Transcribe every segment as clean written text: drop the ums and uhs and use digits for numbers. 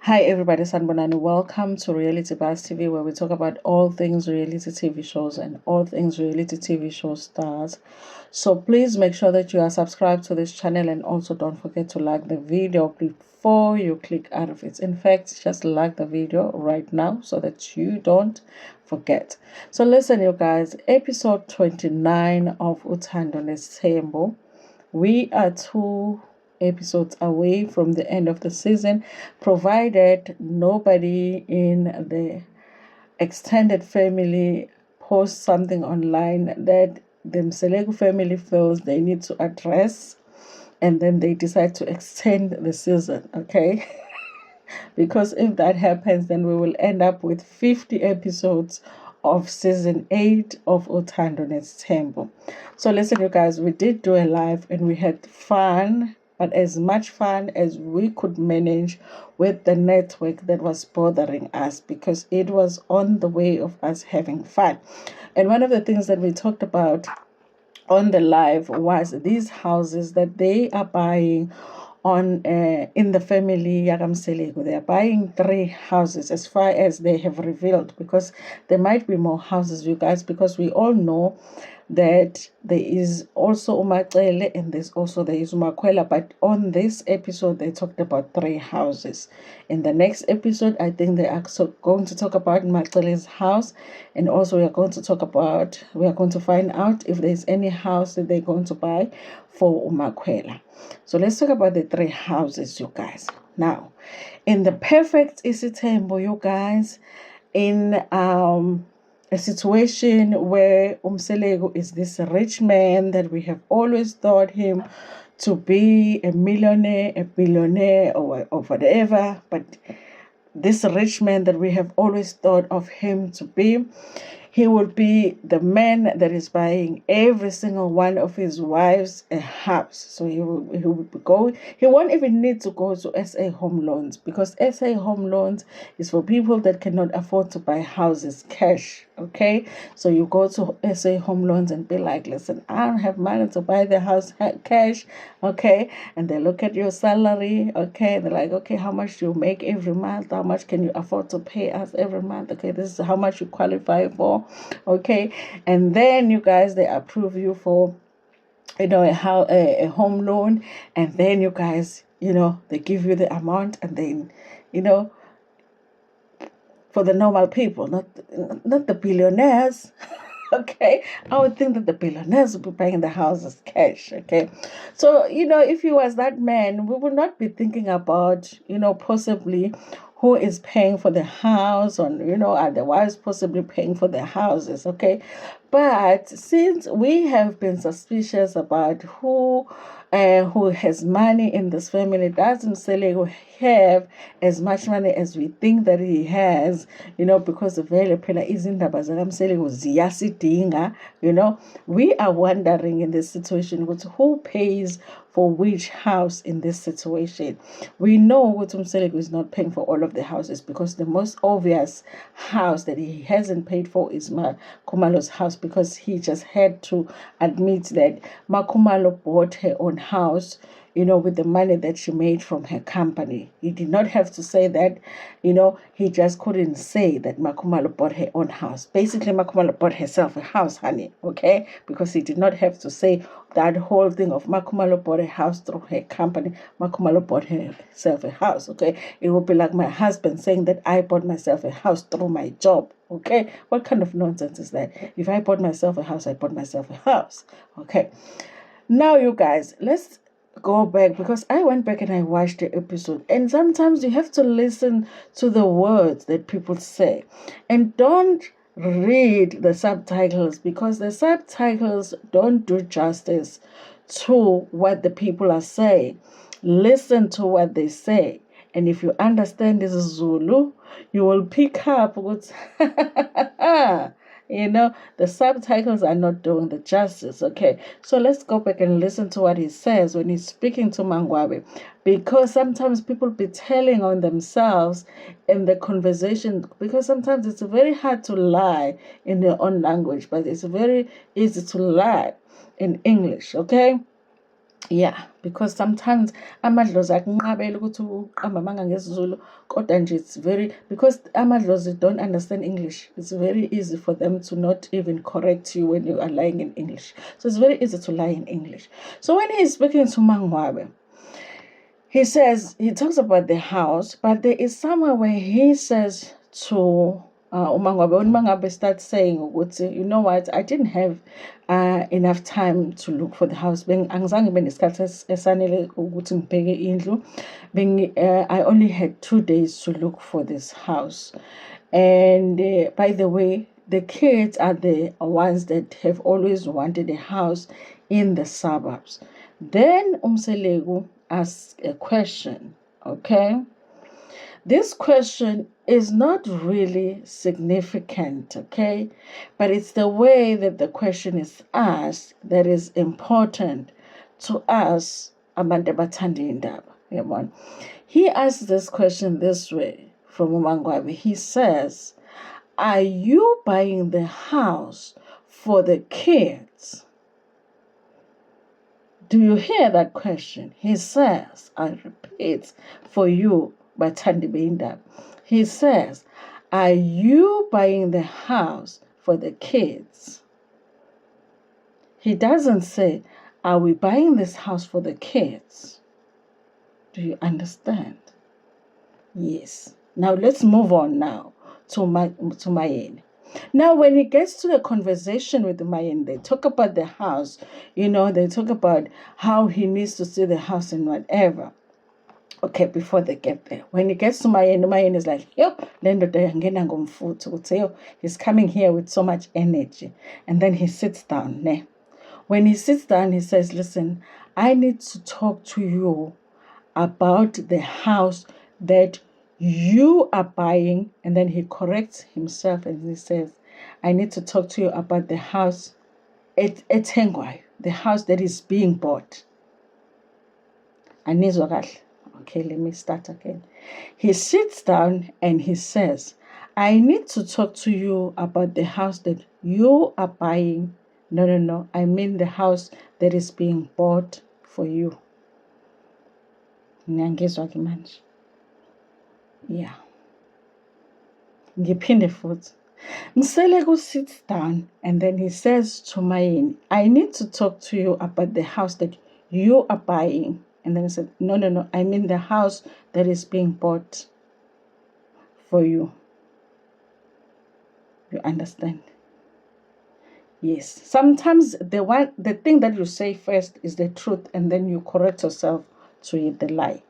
Hi everybody, Sanbonani. Welcome to Reality Buzz TV, where we talk about all things reality TV shows and all things reality TV show stars. So please make sure that you are subscribed to this channel, and also don't forget to like the video before you click out of it. In fact, just like the video right now so that you don't forget. So listen, you guys, episode 29 of Uthando Nesthembu. We are two episodes away from the end of the season, provided nobody in the extended family posts something online that the Mselegu family feels they need to address, and then they decide to extend the season, okay? Because if that happens, then we will end up with 50 episodes of season 8 of Uthando Nesthembu. So listen, you guys, we did do a live and we had fun, but as much fun as we could manage with the network that was bothering us, because it was on the way of us having fun. And one of the things that we talked about on the live was these houses that they are buying on in the family Yagamselego. They are buying 3 houses as far as they have revealed, because there might be more houses, you guys, because we all know that there is also Umacele and there is Umakwela, but on this episode they talked about 3 houses. In the next episode, I think they are going to talk about Macele's house, and also we are going to find out if there's any house that they're going to buy for Umakwela. So let's talk about the 3 houses, you guys. Now, in the perfect Isithembu, you guys, in a situation where Umselegu is this rich man that we have always thought him to be a millionaire, a billionaire, or whatever, but this rich man that we have always thought of him to be, he will be the man that is buying every single one of his wives a house. So he won't even need to go to SA Home Loans, because SA Home Loans is for people that cannot afford to buy houses cash. Okay, so you go to SA Home Loans and be like, listen, I don't have money to buy the house cash. Okay, and they look at your salary. Okay, they're like, okay, how much do you make every month? How much can you afford to pay us every month? Okay, this is how much you qualify for. Okay, and then you guys, they approve you for a home loan, and then you guys, they give you the amount, and then for the normal people, not the billionaires. Okay, I would think that the billionaires would be paying the houses cash. Okay, so if he was that man, we would not be thinking about possibly who is paying for the house, or are the wives possibly paying for the houses. Okay, but since we have been suspicious about who has money in this family, doesn't Selego have as much money as we think that he has, because the vele phela izindaba zakaMselego ziyasidinga, we are wondering in this situation who pays for which house in this situation. We know that Umselego is not paying for all of the houses, because the most obvious house that he hasn't paid for is Makumalo's house, because he just had to admit that Makumalo bought her own house, with the money that she made from her company. He did not have to say that, he just couldn't say that Makumalo bought her own house. Basically, Makumalo bought herself a house, honey, okay? Because he did not have to say that whole thing of Makumalo bought a house through her company. Makumalo bought herself a house, okay? It would be like my husband saying that I bought myself a house through my job, okay? What kind of nonsense is that? If I bought myself a house, I bought myself a house, okay? Now, you guys, let's go back, because I went back and I watched the episode, and sometimes you have to listen to the words that people say, and don't read the subtitles, because the subtitles don't do justice to what the people are saying. Listen to what they say, and if you understand this is Zulu, you will pick up what's the subtitles are not doing the justice. Okay, so let's go back and listen to what he says when he's speaking to Mangwabe, because sometimes people be telling on themselves in the conversation, because sometimes it's very hard to lie in their own language, but it's very easy to lie in English. Okay, Yeah, because sometimes amadlozi akunqabela ukuthi uqamba amanga ngesiZulu, kodwa nje it's very, because amadlozi don't understand English, it's very easy for them to not even correct you when you are lying in English. So it's very easy to lie in English. So when he's speaking to Mangwabe, he talks about the house, but there is somewhere where he says to uMangwabe, when Mangabe starts saying, you know what, I didn't have enough time to look for the house. I only had 2 days to look for this house. And by the way, the kids are the ones that have always wanted a house in the suburbs. Then Umselegu asks a question, okay? This question is not really significant, okay? But it's the way that the question is asked that is important to us, abantu abathanda indaba. He asks this question this way from uMangwabe. He says, are you buying the house for the kids? Do you hear that question? He says, I repeat for you, Bathandi Beindaba. He says, are you buying the house for the kids? He doesn't say, are we buying this house for the kids? Do you understand? Yes. Now let's move on now to Mayeni. Now, when he gets to the conversation with Mayeni, they talk about the house. They talk about how he needs to see the house and whatever. Okay, before they get there. When he gets to Mayeni is like, he's coming here with so much energy. And then he sits down. Ne? When he sits down, he says, listen, I need to talk to you about the house that you are buying. And then he corrects himself and he says, I need to talk to you about the house at Hengwai, the house that is being bought. Okay, let me start again. He sits down and he says, I need to talk to you about the house that you are buying. No. I mean the house that is being bought for you. Yeah. Ngiphinde futhi. Mseleko sits down and then he says to Mayeni, I need to talk to you about the house that you are buying. And then he said, no, I mean the house that is being bought for you. You understand? Yes. Sometimes the thing that you say first is the truth, and then you correct yourself to the lie.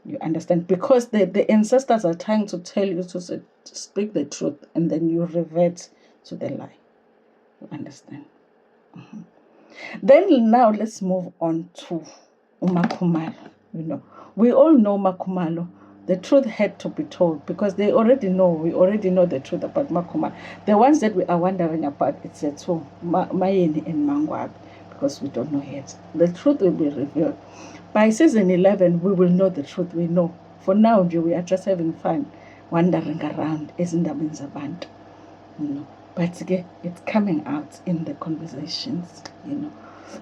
You understand? Because the ancestors are trying to tell you to speak the truth, and then you revert to the lie. You understand? Mm-hmm. Then now let's move on to uMakhumalo. We all know Makhumalo. The truth had to be told because we already know the truth about Makhumalo. The ones that we are wondering about, it's Mayeni and Mangwabe, because we don't know yet. The truth will be revealed. By season 11, we will know the truth. We know. For now, we are just having fun, wandering around, ezindabeni zabantu. But again, it's coming out in the conversations.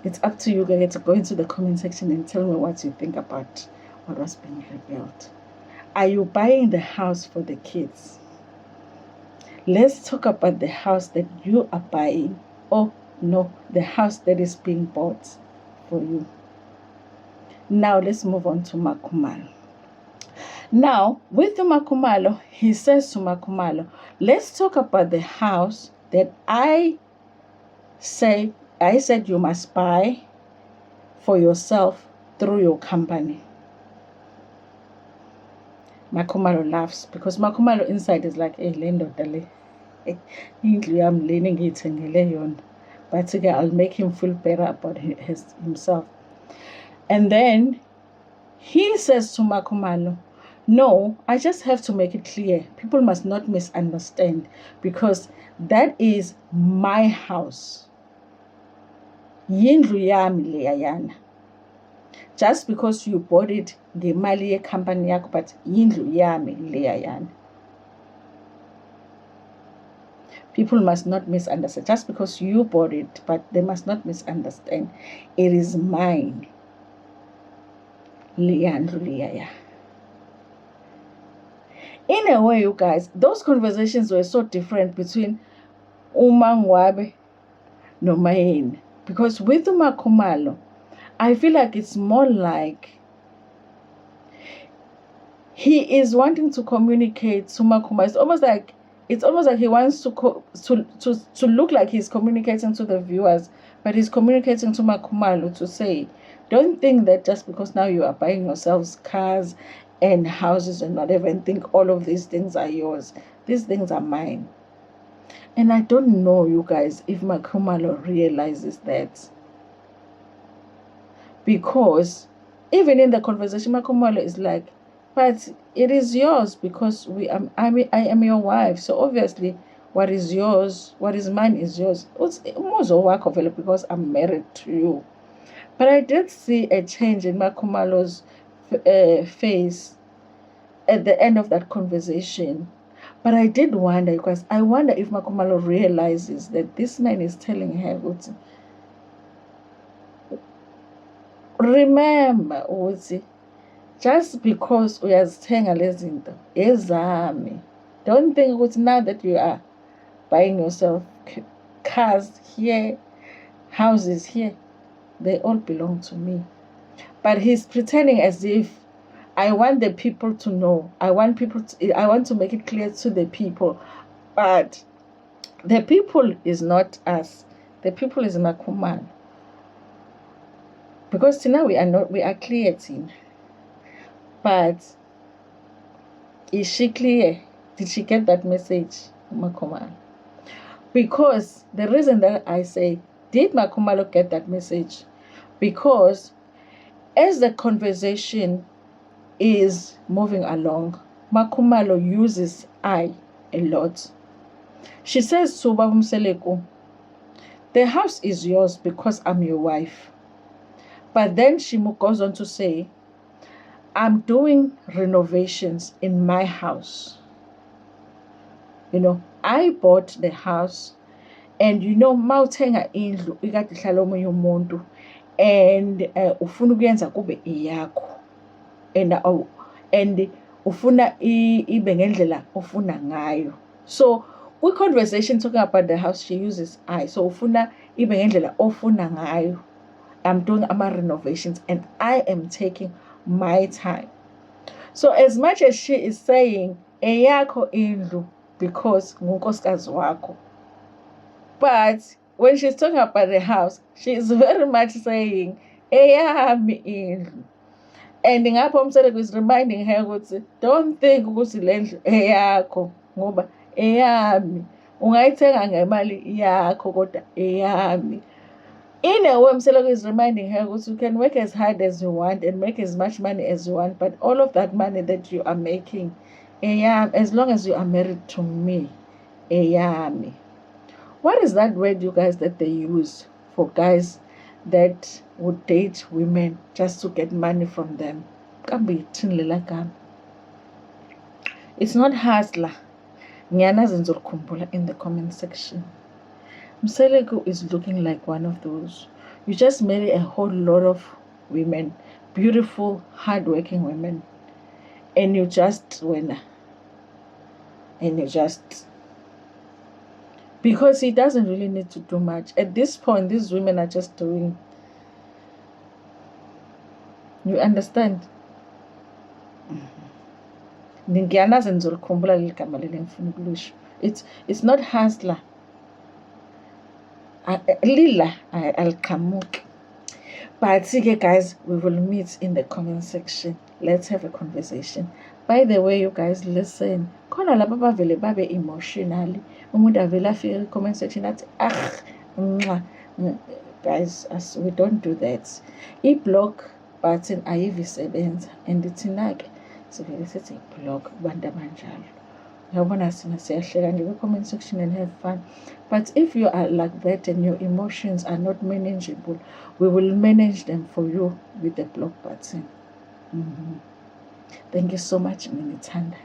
It's up to you guys to go into the comment section and tell me what you think about what was being revealed. Are you buying the house for the kids? Let's talk about the house that you are buying. Oh no, the house that is being bought for you. Now let's move on to Makhumalo. Now, with the Makhumalo, he says to Makhumalo, let's talk about the house that I said you must buy for yourself through your company. Makhumalo laughs because Makhumalo inside is like, hey, Lendo Dale. I'm leaning it and but again, I'll make him feel better about himself. And then he says to Makhumalo, no, I just have to make it clear. People must not misunderstand because that is my house. Yindlu yami leyana. Just because you bought it, the mali company yakho, but yindlu yami leyana. People must not misunderstand. Just because you bought it, but they must not misunderstand. It is mine. In a way, you guys, those conversations were so different between Umangwabe no Mayeni. Because with Khumalo, I feel like it's more like he is wanting to communicate to Makuma. It's almost like he wants to look like he's communicating to the viewers, but he's communicating to Makhumalo to say, don't think that just because now you are buying yourselves cars and houses and whatever, and think all of these things are yours. These things are mine. And I don't know, you guys, if Makhumalo realizes that. Because even in the conversation, Makhumalo is like, but it is yours because I am your wife. So obviously, what is yours, what is mine is yours. It's because I'm married to you. But I did see a change in Makhumalo's face at the end of that conversation. But I did wonder, because I wonder if Makhumalo realizes that this man is telling her, remember, just because uyazithenga lezi zinto ezami, don't think ukuthi now that you are buying yourself cars here, houses here, they all belong to me. But he's pretending as if I want the people to know. I want to make it clear to the people. But the people is not us. The people is Makhumalo. Because now we are clear, Tina. But is she clear? Did she get that message, Makhumalo? Because the reason that I say, did Makhumalo get that message? Because as the conversation is moving along, Makhumalo uses I a lot. She says to Ubaba Mseleku, the house is yours because I'm your wife. But then she goes on to say, I'm doing renovations in my house. I bought the house, and mawuthenga indlu ikade ihlala omunye umuntu and ufuna ukuyenza kube iyakho and ufuna ibe ngendlela ofuna ngayo. So kwi-conversation talking about the house, she uses I. So ufuna ibe ngendlela ofuna ngayo. I'm doing ama-renovations and I am taking my time. So as much as she is saying eyakho indlu because ngunkosikazi wakho, but when she's talking about the house, she is very much saying eyami indlu. And ngapho Umseleku is reminding her ukuthi don't think ukuthi le ndlu eyakho ngoba eyami, ungayithenga ngemali yakho kodwa eyami. In a way, Umseleku is reminding her that you can work as hard as you want and make as much money as you want, but all of that money that you are making, as long as you are married to me, eyami. What is that word, you guys, that they use for guys that would date women just to get money from them? It's not hustler. In the comment section. Mseleku is looking like one of those. You just marry a whole lot of women, beautiful, hardworking women, and you just win. And you just, because he doesn't really need to do much. At this point, these women are just doing. You understand? It's not hustler. Lila, I'll come. But see, guys, we will meet in the comment section. Let's have a conversation. By the way, you guys, listen. Khona laba bavele babe emotionally. Umuntu avela afika comment section athi guys, we don't do that. I-block button ayivisebenza and thina-ke sivele sithi block kubantu abanjalo. Uyabona sina siyahleka nje kwi-comment section and have fun. But if you are like that and your emotions are not manageable, we will manage them for you with the block button. Thank you so much, Minithanda.